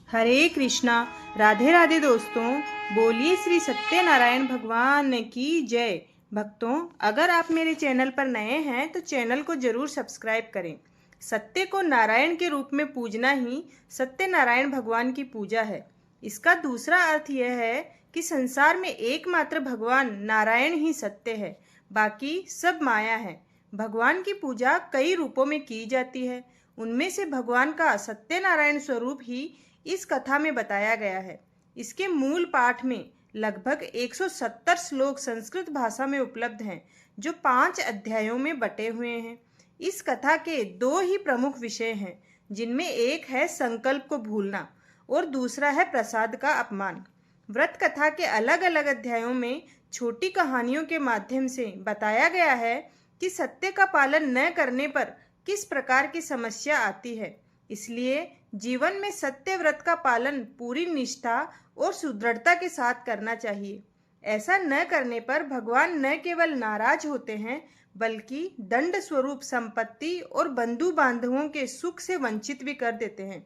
हरे कृष्णा। राधे राधे दोस्तों। बोलिए श्री सत्यनारायण भगवान की जय। भक्तों, अगर आप मेरे चैनल पर नए हैं तो चैनल को जरूर सब्सक्राइब करें। सत्य को नारायण के रूप में पूजना ही सत्यनारायण भगवान की पूजा है। इसका दूसरा अर्थ यह है कि संसार में एकमात्र भगवान नारायण ही सत्य है, बाकी सब माया है। भगवान की पूजा कई रूपों में की जाती है, उनमें से भगवान का सत्यनारायण स्वरूप ही इस कथा में बताया गया है। इसके मूल पाठ में लगभग 170 श्लोक संस्कृत भाषा में उपलब्ध हैं, जो 5 अध्यायों में बटे हुए हैं। इस कथा के 2 ही प्रमुख विषय हैं, जिनमें एक है संकल्प को भूलना और दूसरा है प्रसाद का अपमान। व्रत कथा के अलग अलग अध्यायों में छोटी कहानियों के माध्यम से बताया गया है कि सत्य का पालन न करने पर किस प्रकार की समस्या आती है। इसलिए जीवन में सत्य व्रत का पालन पूरी निष्ठा और सुदृढ़ता के साथ करना चाहिए। ऐसा न करने पर भगवान न केवल नाराज होते हैं, बल्कि दंड स्वरूप संपत्ति और बंधु बांधवों के सुख से वंचित भी कर देते हैं।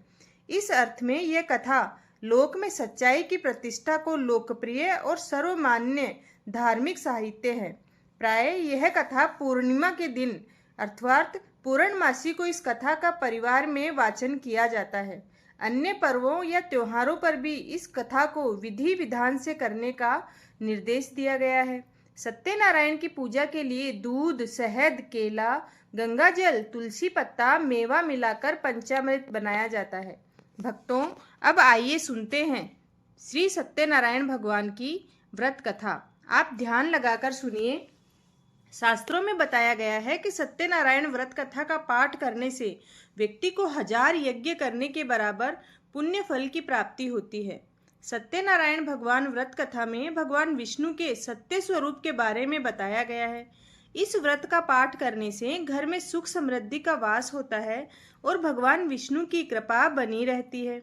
इस अर्थ में यह कथा लोक में सच्चाई की प्रतिष्ठा को लोकप्रिय और सर्वमान्य धार्मिक साहित्य है। प्राय यह कथा पूर्णिमा के दिन अर्थात पूर्णमासी को इस कथा का परिवार में वाचन किया जाता है। अन्य पर्वों या त्योहारों पर भी इस कथा को विधि विधान से करने का निर्देश दिया गया है। सत्यनारायण की पूजा के लिए दूध, शहद, केला, गंगाजल, तुलसी पत्ता, मेवा मिलाकर पंचामृत बनाया जाता है। भक्तों, अब आइए सुनते हैं श्री सत्यनारायण भगवान की व्रत कथा। आप ध्यान लगाकर सुनिए। शास्त्रों में बताया गया है कि सत्यनारायण व्रत कथा का पाठ करने से व्यक्ति को 1000 यज्ञ करने के बराबर पुण्य फल की प्राप्ति होती है। सत्यनारायण भगवान व्रत कथा में भगवान विष्णु के सत्य स्वरूप के बारे में बताया गया है। इस व्रत का पाठ करने से घर में सुख समृद्धि का वास होता है और भगवान विष्णु की कृपा बनी रहती है।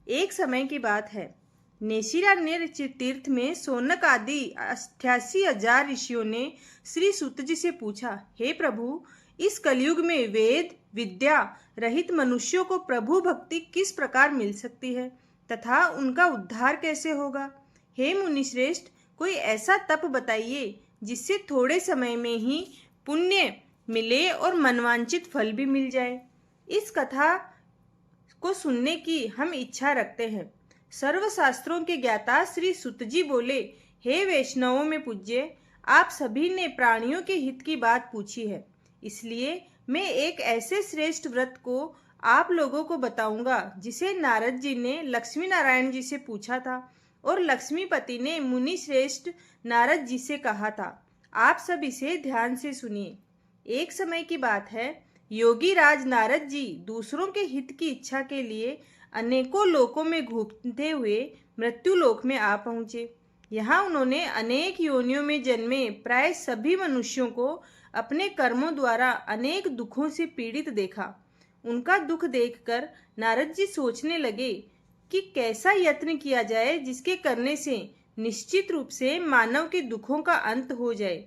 एक समय की बात है, नेशिरारण्य तीर्थ में सोनक आदि 88,000 ऋषियों ने श्री सूत जी से पूछा, हे प्रभु, इस कलयुग में वेद विद्या रहित मनुष्यों को प्रभु भक्ति किस प्रकार मिल सकती है तथा उनका उद्धार कैसे होगा। हे मुनिश्रेष्ठ, कोई ऐसा तप बताइए जिससे थोड़े समय में ही पुण्य मिले और मनवांचित फल भी मिल जाए। इस कथा को सुनने की हम इच्छा रखते हैं। सर्वशास्त्रों के ज्ञाता श्री सुत जी बोले, हे वैष्णवों में पूज्य, आप सभी ने प्राणियों के हित की बात पूछी है, इसलिए मैं एक ऐसे श्रेष्ठ व्रत को आप लोगों को बताऊंगा जिसे नारद जी ने लक्ष्मी नारायण जी से पूछा था और लक्ष्मीपति ने मुनि श्रेष्ठ नारद जी से कहा था। आप सब इसे ध्यान से सुनिए। एक समय की बात है, योगी राज नारद जी दूसरों के हित की इच्छा के लिए अनेकों लोकों में घूमते हुए मृत्यु लोक में आ पहुंचे। यहाँ उन्होंने अनेक योनियों में जन्मे प्राय सभी मनुष्यों को अपने कर्मों द्वारा अनेक दुखों से पीड़ित देखा। उनका दुख देखकर नारद जी सोचने लगे कि कैसा यत्न किया जाए जिसके करने से निश्चित रूप से मानव के दुखों का अंत हो जाए।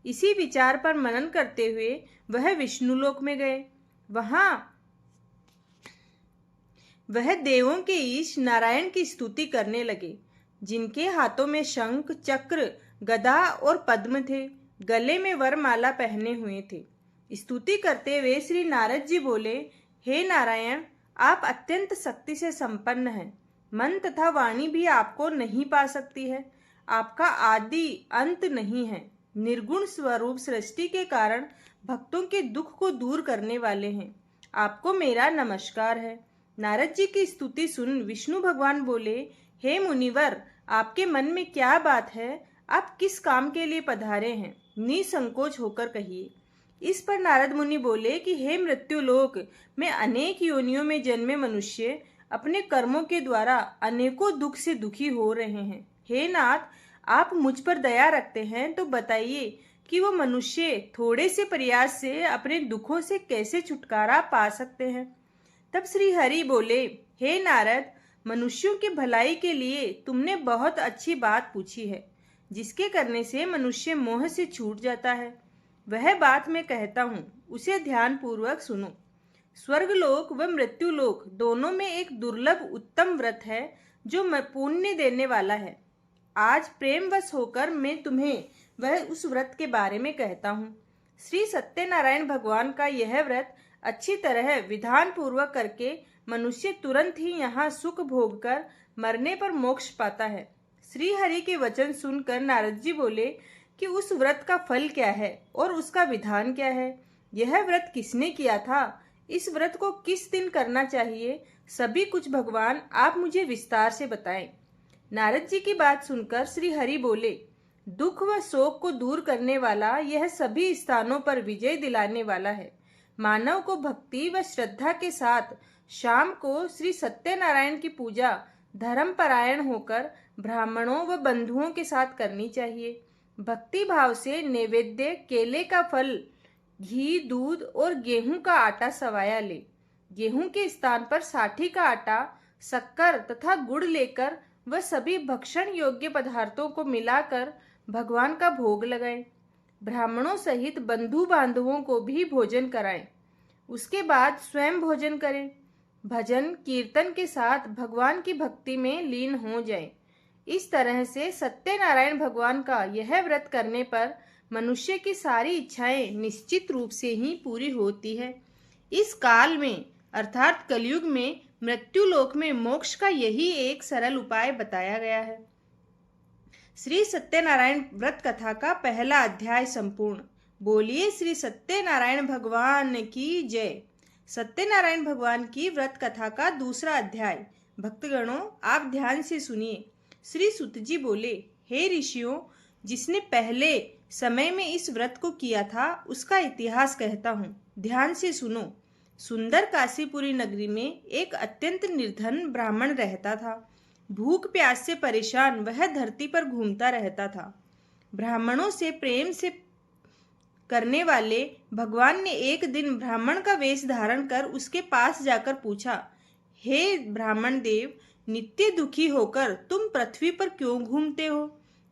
इसी विचार पर मनन करते हुए वह विष्णुलोक में गए। वह देवों के ईश नारायण की स्तुति करने लगे, जिनके हाथों में शंख, चक्र, गदा और पद्म थे, गले में वरमाला पहने हुए थे। स्तुति करते हुए श्री नारद जी बोले, हे नारायण, आप अत्यंत शक्ति से संपन्न हैं। मन तथा वाणी भी आपको नहीं पा सकती है। आपका आदि अंत नहीं है। निर्गुण स्वरूप सृष्टि के कारण भक्तों के दुख को दूर करने वाले हैं। आपको मेरा नमस्कार है। नारद जी की स्तुति सुन विष्णु भगवान बोले, हे मुनिवर, आपके मन में क्या बात है? आप किस काम के लिए पधारे हैं? निसंकोच होकर कहिए। इस पर नारद मुनि बोले कि हे मृत्युलोक में अनेक योनियों में जन्मे मनुष्य अपने कर्मों के द्वारा अनेकों दुख से दुखी हो रहे हैं। हे नाथ, आप मुझ पर दया रखते हैं तो बताइए कि वो मनुष्य थोड़े से प्रयास से अपने दुखों से कैसे छुटकारा पा सकते हैं। तब श्री हरि बोले, हे नारद, मनुष्यों की भलाई के लिए तुमने बहुत अच्छी बात पूछी है, जिसके करने से मनुष्य मोह से छूट जाता है। वह बात मैं कहता हूँ, उसे ध्यान पूर्वक सुनो। स्वर्गलोक व मृत्युलोक दोनों में एक दुर्लभ उत्तम व्रत है जो पुण्य देने वाला है। आज प्रेमवश होकर मैं तुम्हें वह उस व्रत के बारे में कहता हूँ। श्री सत्यनारायण भगवान का यह व्रत अच्छी तरह विधान पूर्वक करके मनुष्य तुरंत ही यहाँ सुख भोग कर मरने पर मोक्ष पाता है। श्री हरि के वचन सुनकर नारद जी बोले कि उस व्रत का फल क्या है और उसका विधान क्या है। यह व्रत किसने किया था, इस व्रत को किस दिन करना चाहिए, सभी कुछ भगवान आप मुझे विस्तार से बताएं। नारद जी की बात सुनकर श्री हरि बोले, दुख व शोक को दूर करने वाला यह सभी स्थानों पर विजय दिलाने वाला है। मानव को भक्ति व श्रद्धा के साथ शाम को श्री सत्यनारायण की पूजा धर्मपरायण होकर ब्राह्मणों व बंधुओं के साथ करनी चाहिए। भक्ति भाव से नैवेद्य केले का फल, घी, दूध और गेहूं का आटा सवाया ले। गेहूं के स्थान पर साठी का आटा, शक्कर तथा गुड़ लेकर वह सभी भक्षण योग्य पदार्थों को मिलाकर भगवान का भोग लगाएं। ब्राह्मणों सहित बंधु बांधवों को भी भोजन कराएं। उसके बाद स्वयं भोजन करें। भजन कीर्तन के साथ भगवान की भक्ति में लीन हो जाएं। इस तरह से सत्यनारायण भगवान का यह व्रत करने पर मनुष्य की सारी इच्छाएं निश्चित रूप से ही पूरी होती है। इस काल में अर्थात कलयुग में मृत्युलोक में मोक्ष का यही एक सरल उपाय बताया गया है। श्री सत्यनारायण व्रत कथा का पहला अध्याय संपूर्ण। बोलिए श्री सत्यनारायण भगवान की जय। सत्यनारायण भगवान की व्रत कथा का दूसरा अध्याय। भक्तगणों, आप ध्यान से सुनिए। श्री सुत जी बोले, हे ऋषियों, जिसने पहले समय में इस व्रत को किया था उसका इतिहास कहता हूँ, ध्यान से सुनो। सुंदर काशीपुरी नगरी में एक अत्यंत निर्धन ब्राह्मण रहता था। भूख प्यास से परेशान वह धरती पर घूमता रहता था। ब्राह्मणों से प्रेम से करने वाले भगवान ने एक दिन ब्राह्मण का वेश धारण कर उसके पास जाकर पूछा, हे ब्राह्मण देव, नित्य दुखी होकर तुम पृथ्वी पर क्यों घूमते हो?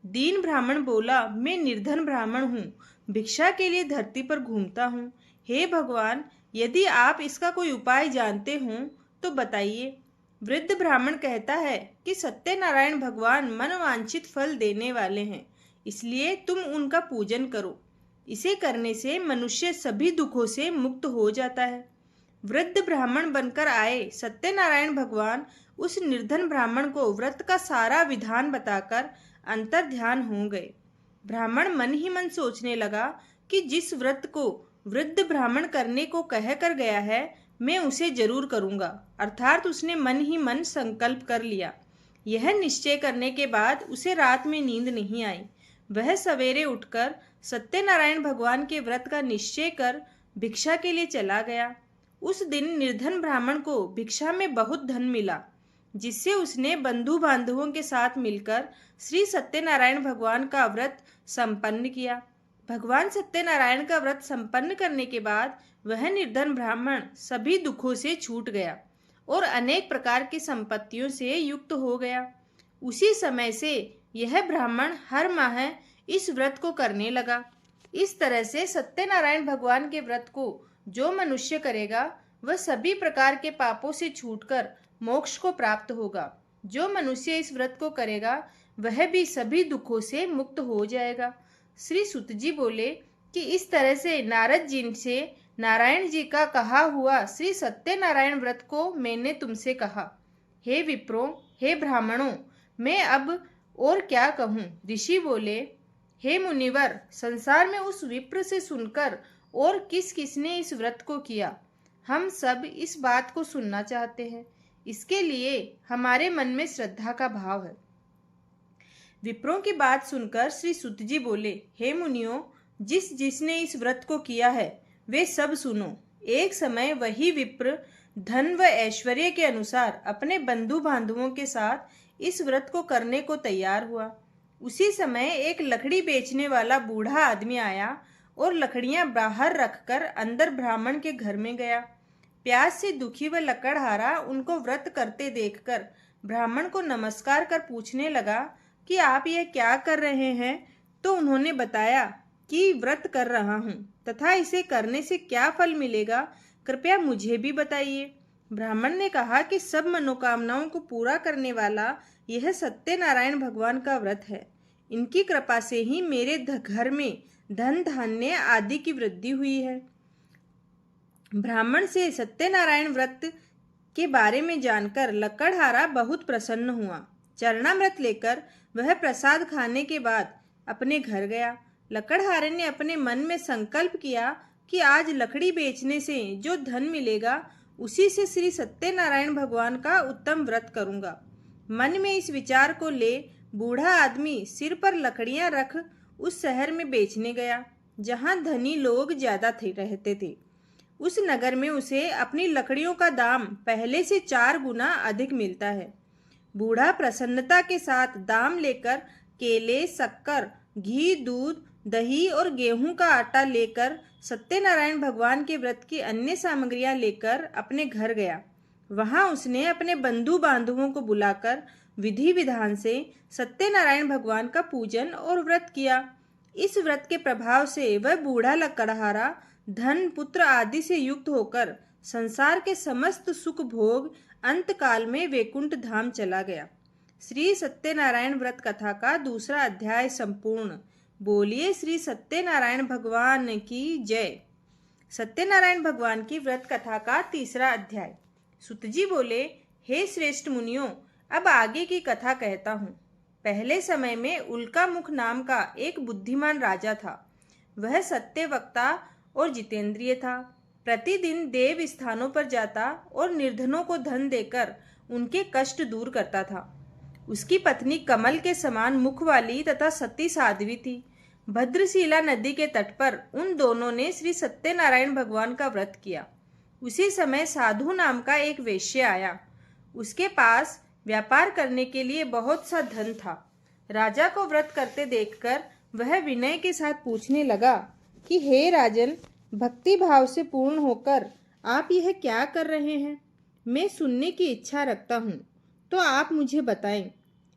दीन ब्राह्मण बोला, मैं निर्धन ब्राह्मण हूँ, भिक्षा के लिए धरती पर घूमता हूँ। हे भगवान, यदि आप इसका कोई उपाय जानते हो तो बताइए। वृद्ध ब्राह्मण कहता है कि सत्यनारायण भगवान मनवांछित फल देने वाले हैं, इसलिए तुम उनका पूजन करो। इसे करने से मनुष्य सभी दुखों से मुक्त हो जाता है। वृद्ध ब्राह्मण बनकर आए सत्यनारायण भगवान उस निर्धन ब्राह्मण को व्रत का सारा विधान बताकर अंतर ध्यान हो गए। ब्राह्मण मन ही मन सोचने लगा कि जिस व्रत को वृद्ध ब्राह्मण करने को कह कर गया है, मैं उसे जरूर करूंगा। अर्थात उसने मन ही मन संकल्प कर लिया। यह निश्चय करने के बाद उसे रात में नींद नहीं आई। वह सवेरे उठकर सत्यनारायण भगवान के व्रत का निश्चय कर भिक्षा के लिए चला गया। उस दिन निर्धन ब्राह्मण को भिक्षा में बहुत धन मिला, जिससे उसने बंधु बांधवों के साथ मिलकर श्री सत्यनारायण भगवान का व्रत संपन्न किया। भगवान सत्यनारायण का व्रत संपन्न करने के बाद वह निर्धन ब्राह्मण सभी दुखों से छूट गया और अनेक प्रकार की संपत्तियों से युक्त हो गया। उसी समय से यह ब्राह्मण हर माह इस व्रत को करने लगा। इस तरह से सत्यनारायण भगवान के व्रत को जो मनुष्य करेगा वह सभी प्रकार के पापों से छूटकर मोक्ष को प्राप्त होगा। जो मनुष्य इस व्रत को करेगा वह भी सभी दुखों से मुक्त हो जाएगा। श्री सुत जी बोले कि इस तरह से नारद जी से नारायण जी का कहा हुआ श्री सत्यनारायण व्रत को मैंने तुमसे कहा। हे विप्रों, हे ब्राह्मणों, मैं अब और क्या कहूँ? ऋषि बोले, हे मुनिवर, संसार में उस विप्र से सुनकर और किस किसने इस व्रत को किया, हम सब इस बात को सुनना चाहते हैं। इसके लिए हमारे मन में श्रद्धा का भाव है। विप्रों की बात सुनकर श्री सुत जी बोले, हे मुनियों, जिसने इस व्रत को किया है वे सब सुनो। एक समय वही विप्र धन व ऐश्वर्य के अनुसार अपने बंधु बांधवों के साथ इस व्रत को करने को तैयार हुआ। उसी समय एक लकड़ी बेचने वाला बूढ़ा आदमी आया और लकड़ियां बाहर रखकर अंदर ब्राह्मण के घर में गया। प्यास से दुखी व लकड़हारा उनको व्रत करते देखकर ब्राह्मण को नमस्कार कर पूछने लगा कि आप यह क्या कर रहे हैं? तो उन्होंने बताया कि व्रत कर रहा हूँ तथा इसे करने से क्या फल मिलेगा कृपया मुझे भी बताइए। ब्राह्मण ने कहा कि सब मनोकामनाओं को पूरा करने वाला यह सत्यनारायण भगवान का व्रत है। इनकी कृपा से ही मेरे घर में धन धान्य आदि की वृद्धि हुई है। ब्राह्मण से सत्यनारायण व्रत के बारे में जानकर लकड़हारा बहुत प्रसन्न हुआ। चरणामृत लेकर वह प्रसाद खाने के बाद अपने घर गया। लकड़हारे ने अपने मन में संकल्प किया कि आज लकड़ी बेचने से जो धन मिलेगा उसी से श्री सत्यनारायण भगवान का उत्तम व्रत करूंगा। मन में इस विचार को ले बूढ़ा आदमी सिर पर लकड़ियां रख उस शहर में बेचने गया जहां धनी लोग ज्यादा रहते थे। उस नगर में उसे अपनी लकड़ियों का दाम पहले से 4 गुना अधिक मिलता है। बूढ़ा प्रसन्नता के साथ दाम लेकर केले, शक्कर, घी, दूध, दही और गेहूं का आटा लेकर सत्यनारायण भगवान के व्रत की अन्य सामग्रियां लेकर अपने घर गया। वहां उसने अपने बंधु बांधवों को बुलाकर विधि विधान से सत्यनारायण भगवान का पूजन और व्रत किया। इस व्रत के प्रभाव से वह बूढ़ा लकड़हारा धन, पुत्र आदि से युक्त होकर संसार के समस्त सुख भोग अंतकाल में वैकुंठ धाम चला गया। श्री सत्यनारायण व्रत कथा का दूसरा अध्याय संपूर्ण। बोलिए श्री सत्यनारायण भगवान की जय। सत्यनारायण भगवान की व्रत कथा का तीसरा अध्याय। सुत जी बोले, हे श्रेष्ठ मुनियों, अब आगे की कथा कहता हूँ। पहले समय में उल्का मुख नाम का एक बुद्धिमान राजा था। वह सत्यवक्ता और जितेंद्रिय था। प्रतिदिन देव स्थानों पर जाता और निर्धनों को धन देकर उनके कष्ट दूर करता था। उसकी पत्नी कमल के समान मुख वाली तथा सती साध्वी थी। भद्रशिला नदी के तट पर उन दोनों ने श्री सत्यनारायण भगवान का व्रत किया। उसी समय साधु नाम का एक वेश्य आया। उसके पास व्यापार करने के लिए बहुत सा धन था। राजा को व्रत करते देखकर वह विनय के साथ पूछने लगा कि हे राजन, भक्ति भाव से पूर्ण होकर आप यह क्या कर रहे हैं? मैं सुनने की इच्छा रखता हूँ, तो आप मुझे बताएं।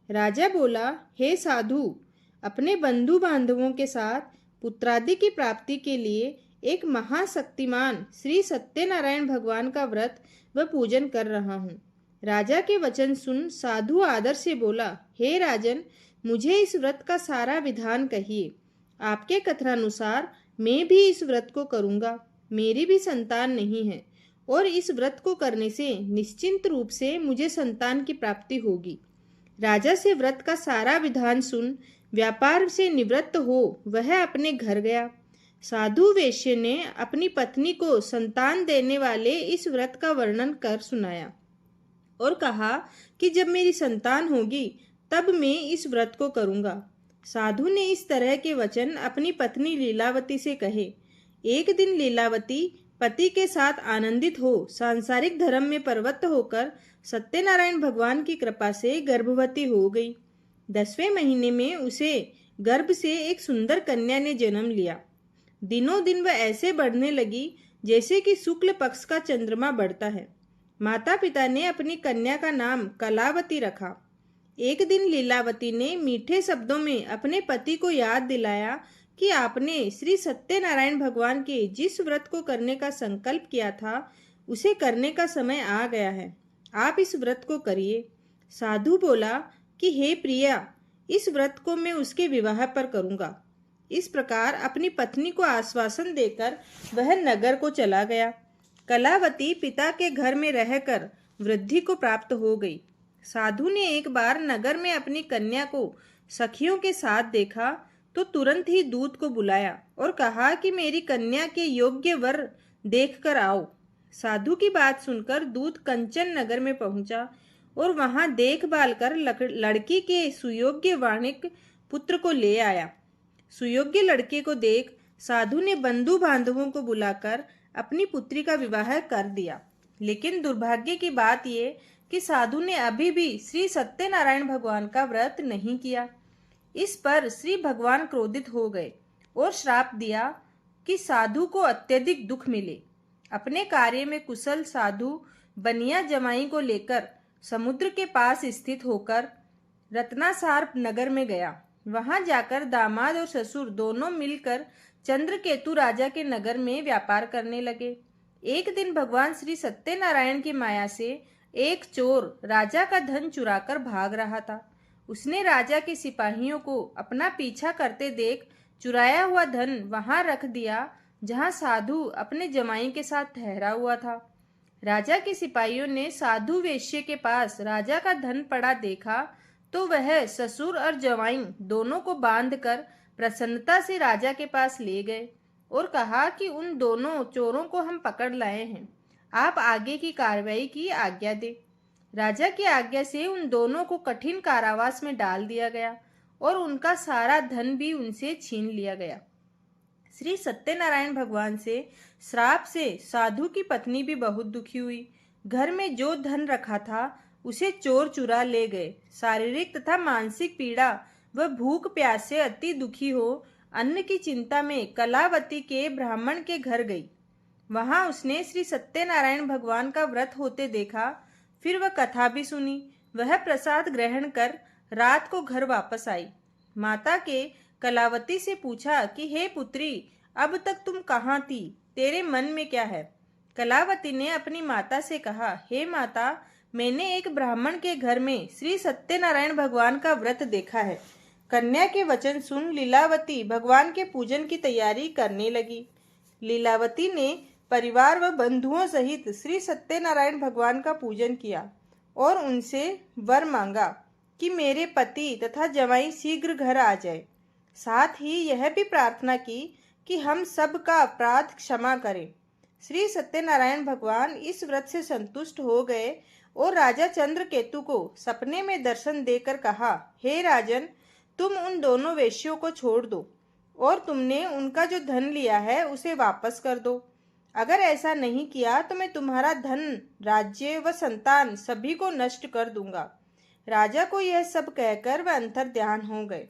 राजा बोला, हे साधु, अपने बंधु बांधवों के साथ पुत्रादि की प्राप्ति के लिए एक महाशक्तिमान श्री सत्यनारायण भगवान का व्रत व पूजन कर रहा हूँ। राजा के वचन सुन साधु आदर से बोला, हे राजन, मुझे इस व्रत का सारा विधान कहिए। आपके कथनानुसार मैं भी इस व्रत को करूँगा। मेरी भी संतान नहीं है और इस व्रत को करने से निश्चिंत रूप से मुझे संतान की प्राप्ति होगी। राजा से व्रत का सारा विधान सुन व्यापार से निवृत्त हो वह अपने घर गया। साधु वेश्य ने अपनी पत्नी को संतान देने वाले इस व्रत का वर्णन कर सुनाया और कहा कि जब मेरी संतान होगी तब मैं इस व्रत को करूँगा। साधु ने इस तरह के वचन अपनी पत्नी लीलावती से कहे। एक दिन लीलावती पति के साथ आनंदित हो सांसारिक धर्म में प्रवृत्त होकर सत्यनारायण भगवान की कृपा से गर्भवती हो गई। 10वें महीने में उसे गर्भ से एक सुंदर कन्या ने जन्म लिया। दिनों दिन वह ऐसे बढ़ने लगी जैसे कि शुक्ल पक्ष का चंद्रमा बढ़ता है। माता पिता ने अपनी कन्या का नाम कलावती रखा। एक दिन लीलावती ने मीठे शब्दों में अपने पति को याद दिलाया कि आपने श्री सत्यनारायण भगवान के जिस व्रत को करने का संकल्प किया था उसे करने का समय आ गया है। आप इस व्रत को करिए। साधु बोला कि हे प्रिया, इस व्रत को मैं उसके विवाह पर करूँगा। इस प्रकार अपनी पत्नी को आश्वासन देकर वह नगर को चला गया। कलावती पिता के घर में रहकर वृद्धि को प्राप्त हो गई। साधु ने एक बार नगर में अपनी कन्या को सखियों के साथ देखा तो तुरंत ही दूत को बुलाया और कहा कि मेरी कन्या के योग्य वर देखकर आओ। साधु की बात सुनकर दूत कंचन नगर में पहुंचा और वहां देखभाल कर लड़की के सुयोग्य वाणिक पुत्र को ले आया। सुयोग्य लड़के को देख साधु ने बंधु बांधवों को बुलाकर अपनी पुत्री का विवाह कर दिया। लेकिन दुर्भाग्य की बात ये कि साधु ने अभी भी श्री सत्यनारायण भगवान का व्रत नहीं किया। इस पर श्री भगवान क्रोधित हो गए और श्राप दिया कि साधु को अत्यधिक दुख मिले। अपने कार्य में कुशल साधु बनिया जमाई को लेकर समुद्र के पास स्थित होकर रत्नासार नगर में गया। वहां जाकर दामाद और ससुर दोनों मिलकर चंद्रकेतु राजा के नगर में व्यापार करने लगे। एक दिन भगवान श्री सत्यनारायण की माया से एक चोर राजा का धन चुराकर भाग रहा था। उसने राजा के सिपाहियों को अपना पीछा करते देख चुराया हुआ धन वहां रख दिया जहां साधु अपने जमाई के साथ ठहरा हुआ था। राजा के सिपाहियों ने साधु वेश्ये के पास राजा का धन पड़ा देखा तो वह ससुर और जवाई दोनों को बांधकर प्रसन्नता से राजा के पास ले गए और कहा कि उन दोनों चोरों को हम पकड़ लाए हैं, आप आगे की कार्रवाई की आज्ञा दे। राजा की आज्ञा से उन दोनों को कठिन कारावास में डाल दिया गया और उनका सारा धन भी उनसे छीन लिया गया। श्री सत्यनारायण भगवान से श्राप से साधु की पत्नी भी बहुत दुखी हुई। घर में जो धन रखा था उसे चोर चुरा ले गए। शारीरिक तथा मानसिक पीड़ा व भूख प्यास से अति दुखी हो अन्न की चिंता में कलावती के ब्राह्मण के घर गई। वहां उसने श्री सत्यनारायण भगवान का व्रत होते देखा। फिर वह कथा भी सुनी। वह प्रसाद ग्रहण कर रात को घर वापस आई। माता के कलावती से पूछा कि हे पुत्री, अब तक तुम कहाँ थी, तेरे मन में क्या है? कलावती ने अपनी माता से कहा, हे माता, मैंने एक ब्राह्मण के घर में श्री सत्यनारायण भगवान का व्रत देखा है। कन्या के वचन सुन लीलावती भगवान के पूजन की तैयारी करने लगी। लीलावती ने परिवार व बंधुओं सहित श्री सत्यनारायण भगवान का पूजन किया और उनसे वर मांगा कि मेरे पति तथा जवाई शीघ्र घर आ जाए। साथ ही यह भी प्रार्थना की कि हम सब का अपराध क्षमा करें। श्री सत्यनारायण भगवान इस व्रत से संतुष्ट हो गए और राजा चंद्रकेतु को सपने में दर्शन देकर कहा, हे राजन, तुम उन दोनों वेश्यों को छोड़ दो और तुमने उनका जो धन लिया है उसे वापस कर दो। अगर ऐसा नहीं किया तो मैं तुम्हारा धन, राज्य व संतान सभी को नष्ट कर दूंगा। राजा को यह सब कहकर वह अंतर्ध्यान हो गए।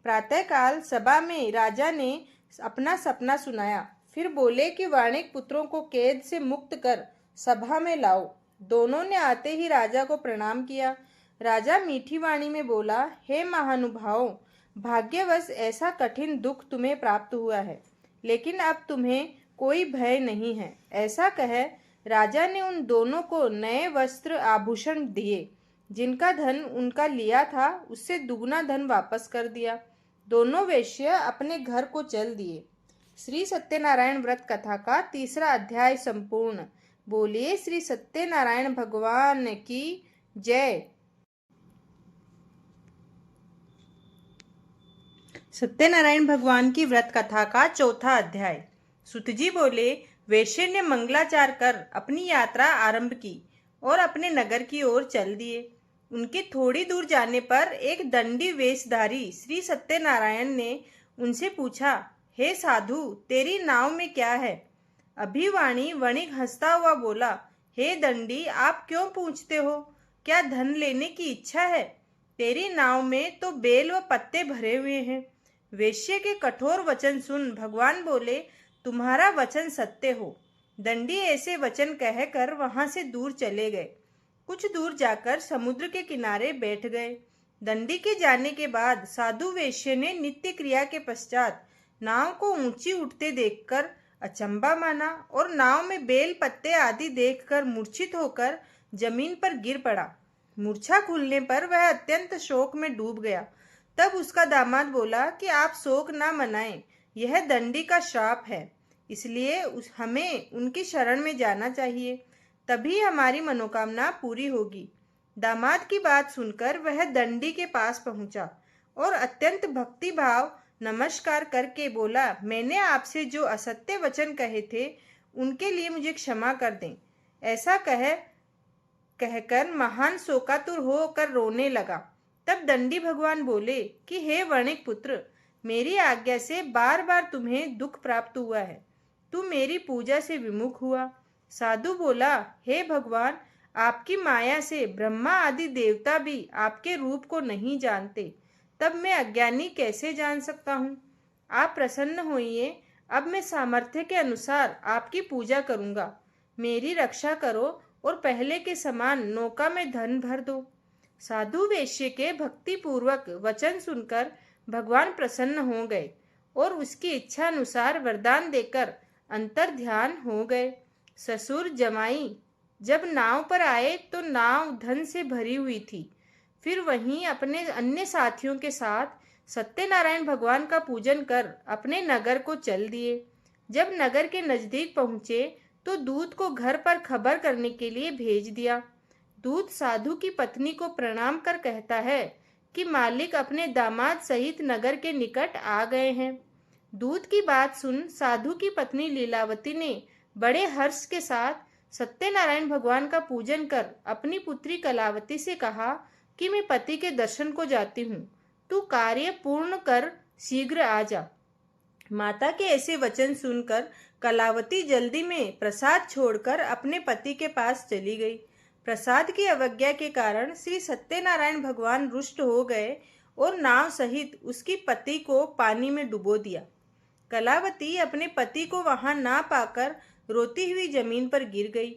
प्रातःकाल सभा में राजा ने अपना सपना सुनाया। फिर बोले कि वाणिक पुत्रों को कैद से मुक्त कर सभा में लाओ। दोनों ने आते ही राजा को प्रणाम किया। राजा मीठी वाणी में बोला, हे महानुभावों, भाग्यवश ऐसा कठिन दुख तुम्हें प्राप्त हुआ है, लेकिन अब तुम्हें कोई भय नहीं है। ऐसा कह राजा ने उन दोनों को नए वस्त्र आभूषण दिए। जिनका धन उनका लिया था उससे दुगना धन वापस कर दिया। दोनों वेश्या अपने घर को चल दिए। श्री सत्यनारायण व्रत कथा का 3रा अध्याय संपूर्ण। बोलिए श्री सत्यनारायण भगवान की जय। सत्यनारायण भगवान की व्रत कथा का 4था अध्याय। सुतजी बोले, वेश्य ने मंगलाचार कर अपनी यात्रा आरंभ की और अपने नगर की ओर चल दिए। उनके थोड़ी दूर जाने पर एक दंडी वेशधारी श्री सत्यनारायण ने उनसे पूछा, हे साधु, तेरी नाव में क्या है? अभिवाणी वणिक हंसता हुआ बोला, हे दंडी, आप क्यों पूछते हो? क्या धन लेने की इच्छा है? तेरी नाव में तो बेल व पत्ते भरे हुए हैं। वेश्य के कठोर वचन सुन भगवान बोले, तुम्हारा वचन सत्य हो। दंडी ऐसे वचन कहकर वहां से दूर चले गए। कुछ दूर जाकर समुद्र के किनारे बैठ गए। दंडी के जाने के बाद साधु वेश्य ने नित्य क्रिया के पश्चात नाव को ऊंची उठते देखकर अचंबा माना और नाव में बेल पत्ते आदि देखकर मूर्छित होकर जमीन पर गिर पड़ा। मूर्छा खुलने पर वह अत्यंत शोक में डूब गया। तब उसका दामाद बोला कि आप शोक ना मनाएं, यह दंडी का श्राप है, इसलिए हमें उनकी शरण में जाना चाहिए, तभी हमारी मनोकामना पूरी होगी। दामाद की बात सुनकर वह दंडी के पास पहुंचा और अत्यंत भक्ति भाव नमस्कार करके बोला, मैंने आपसे जो असत्य वचन कहे थे उनके लिए मुझे क्षमा कर दें। ऐसा कहकर महान शोकातुर होकर रोने लगा। तब दंडी भगवान बोले कि हे वणिक पुत्र, मेरी आज्ञा से बार बार तुम्हें दुख प्राप्त हुआ है। तू मेरी पूजा से विमुख हुआ। साधु बोला, हे भगवान, आपकी माया से ब्रह्मा आदि देवता भी आपके रूप को नहीं जानते, तब मैं अज्ञानी कैसे जान सकता हूँ? आप प्रसन्न होइए, अब मैं सामर्थ्य के अनुसार आपकी पूजा करूँगा। मेरी रक्षा करो और पहले के समान नौका में धन भर दो। साधु वेश्य के भक्ति पूर्वक वचन सुनकर भगवान प्रसन्न हो गए और उसकी इच्छा अनुसार वरदान देकर अंतर ध्यान हो गए। ससुर जमाई जब नाव पर आए तो नाव धन से भरी हुई थी। फिर वहीं अपने अन्य साथियों के साथ सत्यनारायण भगवान का पूजन कर अपने नगर को चल दिए। जब नगर के नजदीक पहुंचे तो दूत को घर पर खबर करने के लिए भेज दिया। दूत साधु की पत्नी को प्रणाम कर कहता है कि मालिक अपने दामाद सहित नगर के निकट आ गए हैं। दूत की बात सुन साधु की पत्नी लीलावती ने बड़े हर्ष के साथ सत्यनारायण भगवान का पूजन कर अपनी पुत्री कलावती से कहा कि मैं पति के दर्शन को जाती हूँ, तू कार्य पूर्ण कर शीघ्र आ जा। माता के ऐसे वचन सुनकर कलावती जल्दी में प्रसाद छोड़कर अपने पति के पास चली गई। प्रसाद की अवज्ञा के कारण श्री सत्यनारायण भगवान रुष्ट हो गए और नाव सहित उसकी पति को पानी में डुबो दिया। कलावती अपने पति को वहां ना पाकर रोती हुई जमीन पर गिर गई।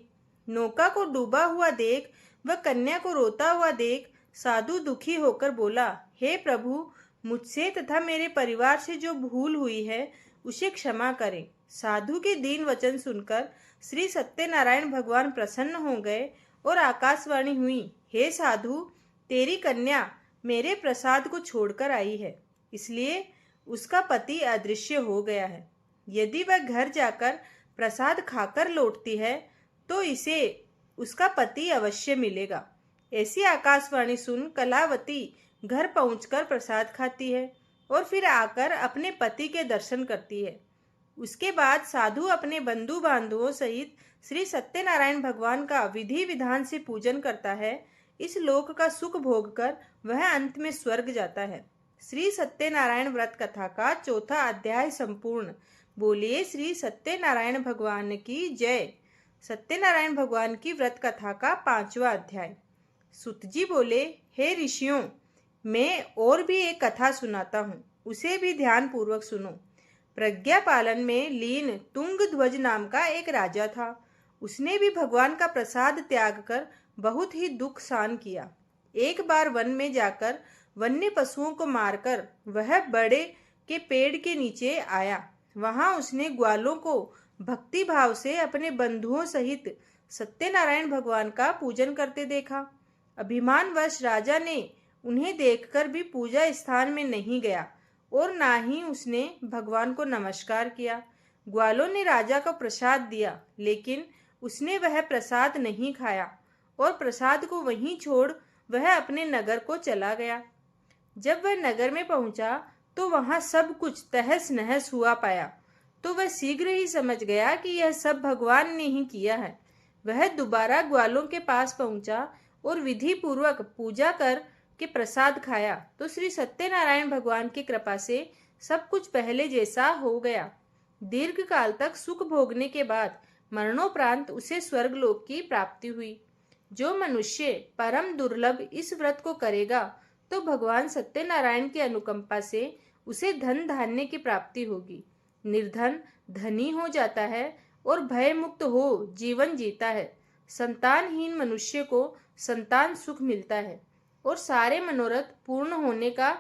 नौका को डूबा हुआ देख व कन्या को रोता हुआ देख साधु दुखी होकर बोला, हे प्रभु, मुझसे तथा मेरे परिवार से जो भूल हुई है उसे क्षमा करें। साधु के दीन वचन सुनकर श्री सत्यनारायण भगवान प्रसन्न हो गए और आकाशवाणी हुई, हे साधु, तेरी कन्या मेरे प्रसाद को छोड़कर आई है, इसलिए उसका पति अदृश्य हो गया है। यदि वह घर जाकर प्रसाद खाकर लौटती है तो इसे उसका पति अवश्य मिलेगा। ऐसी आकाशवाणी सुन कलावती घर पहुंचकर प्रसाद खाती है और फिर आकर अपने पति के दर्शन करती है। उसके बाद साधु अपने बंधु बांधवों सहित श्री सत्यनारायण भगवान का विधि विधान से पूजन करता है। इस लोक का सुख भोगकर वह अंत में स्वर्ग जाता है। श्री सत्यनारायण व्रत कथा का चौथा अध्याय संपूर्ण। बोलिए श्री सत्यनारायण भगवान की जय। सत्यनारायण भगवान की व्रत कथा का 5वां अध्याय। सुत जी बोले, हे ऋषियों, मैं और भी एक कथा सुनाता हूँ, उसे भी ध्यान पूर्वक सुनो। प्रज्ञा पालन में लीन तुंगध्वज नाम का एक राजा था। उसने भी भगवान का प्रसाद त्याग कर बहुत ही दुख सहन किया। एक बार वन में जाकर वन्य पशुओं को मारकर वह बड़े के पेड़ के नीचे आया। वहां उसने ग्वालों को भक्ति भाव से अपने बंधुओं सहित सत्यनारायण भगवान का पूजन करते देखा। अभिमानवश राजा ने उन्हें देखकर भी पूजा स्थान में नहीं गया और ना ही उसने भगवान को नमस्कार किया। ग्वालों ने राजा को प्रसाद दिया, लेकिन उसने वह प्रसाद नहीं खाया और प्रसाद को वहीं छोड़ वह अपने नगर को चला गया। जब वह नगर में पहुंचा तो वहां सब कुछ तहस नहस हुआ पाया, तो वह शीघ्र ही समझ गया कि यह सब भगवान ने ही किया है। वह दोबारा ग्वालों के पास पहुंचा और विधि पूर्वक पूजा कर के प्रसाद खाया तो श्री सत्यनारायण भगवान की कृपा से सब कुछ पहले जैसा हो गया। दीर्घ काल तक सुख भोगने के बाद मरणोपरांत उसे स्वर्गलोक की प्राप्ति हुई। जो मनुष्य परम दुर्लभ इस व्रत को करेगा तो भगवान सत्यनारायण की अनुकंपा से उसे धन धान्य की प्राप्ति होगी। निर्धन धनी हो जाता है और भय मुक्त हो जीवन जीता है। संतानहीन मनुष्य को संतान सुख मिलता है और सारे मनोरथ पूर्ण होने का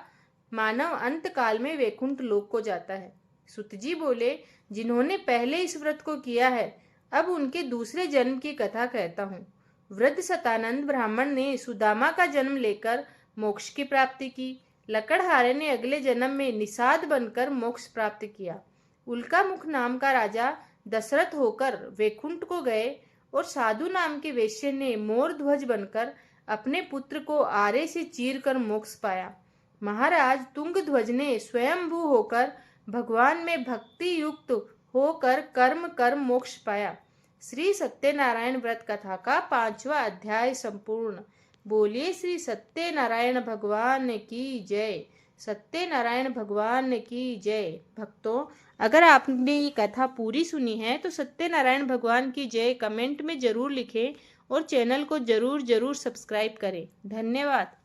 मानव अंत काल में वैकुंठ लोक को जाता है। सुत जी बोले, जिन्होंने पहले इस व्रत को किया है, अब उनके दूसरे जन्म की कथा कहता हूँ। वृद्ध सतानंद ब्राह्मण ने सुदामा का जन्म लेकर मोक्ष की प्राप्ति की। लकड़हारे ने अगले जन्म में निषाद बनकर मोक्ष प्राप्त किया। उल्का मुख नाम का राजा दशरथ होकर वैकुंठ को गए और साधु नाम के वैश्य ने मोर ध्वज बनकर अपने पुत्र को आरे से चीरकर मोक्ष पाया। महाराज तुंगध्वज ने स्वयंभू होकर भगवान में भक्ति युक्त होकर कर्म कर मोक्ष पाया। श्री सत्यनारायण व्रत कथा का 5वां अध्याय संपूर्ण। बोलिए श्री सत्यनारायण भगवान की जय। सत्यनारायण भगवान की जय। भक्तों, अगर आपने ये कथा पूरी सुनी है तो सत्यनारायण भगवान की जय कमेंट में जरूर लिखें और चैनल को जरूर सब्सक्राइब करें। धन्यवाद।